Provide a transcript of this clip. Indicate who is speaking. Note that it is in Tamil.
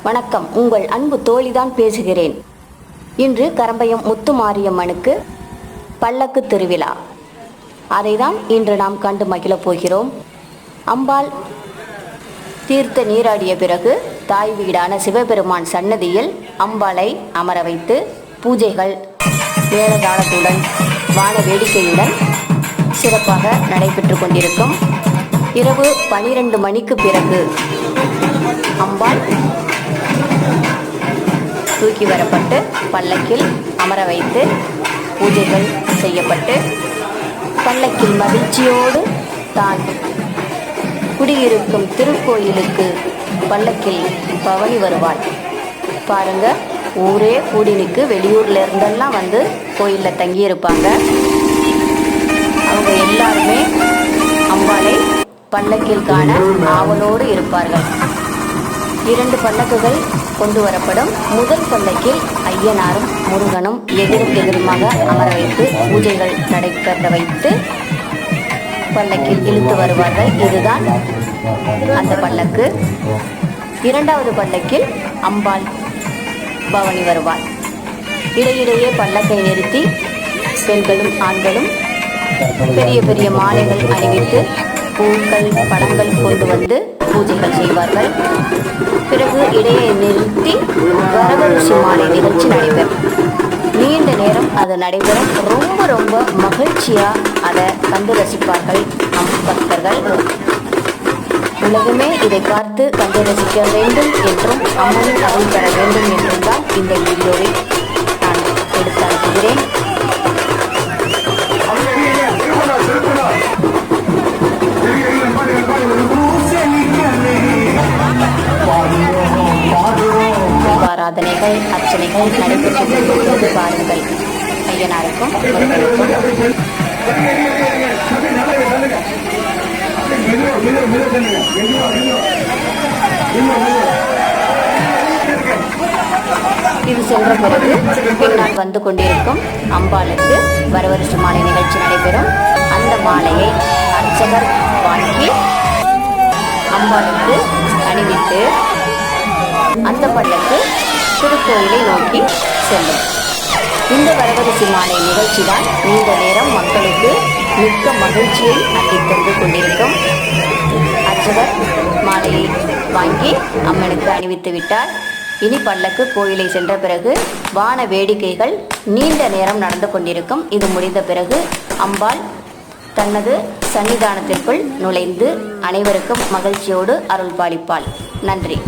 Speaker 1: வணக்கம். உங்கள் அன்பு தோழிதான் பேசுகிறேன். இன்று கரம்பயம் முத்துமாரியம்மனுக்கு பல்லக்கு திருவிழா. அதைதான் இன்று நாம் கண்டு மகிழப் போகிறோம். அம்பாள் தீர்த்த நீராடிய பிறகு தாய் வீடான சிவபெருமான் சன்னதியில் அம்பாளை அமர வைத்து பூஜைகள் மேளதாளத்துடன் வான வேடிக்கையுடன் சிறப்பாக நடைபெற்று கொண்டிருக்கும். இரவு 12 மணிக்கு பிறகு அம்பாள் தூக்கி வரப்பட்டு பல்லக்கில் அமர வைத்து பூஜைகள் செய்யப்பட்டு பல்லக்கில் மகிழ்ச்சியோடு தான் குடியிருக்கும் திருக்கோயிலுக்கு பல்லக்கில் பவனி வருவாள். பாருங்க, ஊரே கூடினுக்கு வெளியூர்ல இருந்தெல்லாம் வந்து கோயிலில் தங்கியிருப்பாங்க. அவங்க எல்லாருமே அம்பாளை பல்லக்கில் காண ஆவலோடு இருப்பார்கள். 2 பல்லக்குகள் கொண்டு வரப்படும். முதல் பல்லக்கில் ஐயனாரும் முருகனும் எதிருமாக அமர வைத்து பூஜைகள் நடைபெற வைத்து பல்லக்கில் இழுத்து வருவார்கள். இதுதான் அந்த பல்லக்கு. 2வது பல்லக்கில் அம்பாள் பவனி வருவாள். இடையிடையே பல்லக்கை நிறுத்தி பெண்களும் ஆண்களும் பெரிய பெரிய மாலைகள் அணிவித்து பூக்கள் பழங்கள் கொண்டு வந்து பூஜைகள் செய்வார்கள். பிறகு இடையை நிறுத்தி வரவரிசை மாலை நிகழ்ச்சி நடைபெறும். நீண்ட நேரம் அது நடைபெறும். ரொம்ப மகிழ்ச்சியாக அதை கண்டு ரசிப்பார்கள் நம் பக்தர்கள். உலகமே இதை பார்த்து கண்டு ரசிக்க வேண்டும் என்றும் அம்மனின் அருள் பெற வேண்டும் என்றும் தான் இந்த வீடியோவை நான் எடுத்து அனுப்புகிறேன். ஆராதனைகள் அர்ச்சனைகள் நடைபெற்று கொண்டிருக்கிறது. பாருங்கள், ஐயனாருக்கும் முருகனுக்கும் இது சென்ற பிறகு பின்னால் வந்து கொண்டிருக்கும் அம்பாளுக்கு வரவரிசை மாலை நிகழ்ச்சி நடைபெறும். அந்த மாலையை அர்ச்சகர் வாங்கி அம்பாளுக்கு அணிவித்து அந்த பல்லக்கு திருக்கோயிலை நோக்கி செல்லும். இந்த வரவரிசை மாலை நிகழ்ச்சி தான் நீண்ட நேரம் மக்களுக்கு மிக்க மகிழ்ச்சியை அள்ளித்தந்து கொண்டிருக்கும். அர்ச்சகர் மாலையை வாங்கி அம்மனுக்கு அணிவித்து விட்டார். இனி பல்லக்கு கோயிலை சென்ற பிறகு வான வேடிக்கைகள் நீண்ட நேரம் நடந்து கொண்டிருக்கும். இது முடிந்த பிறகு அம்பாள் தனது சன்னிதானத்திற்குள் நுழைந்து அனைவருக்கும் மகிழ்ச்சியோடு அருள் பாலிப்பாள். நன்றி.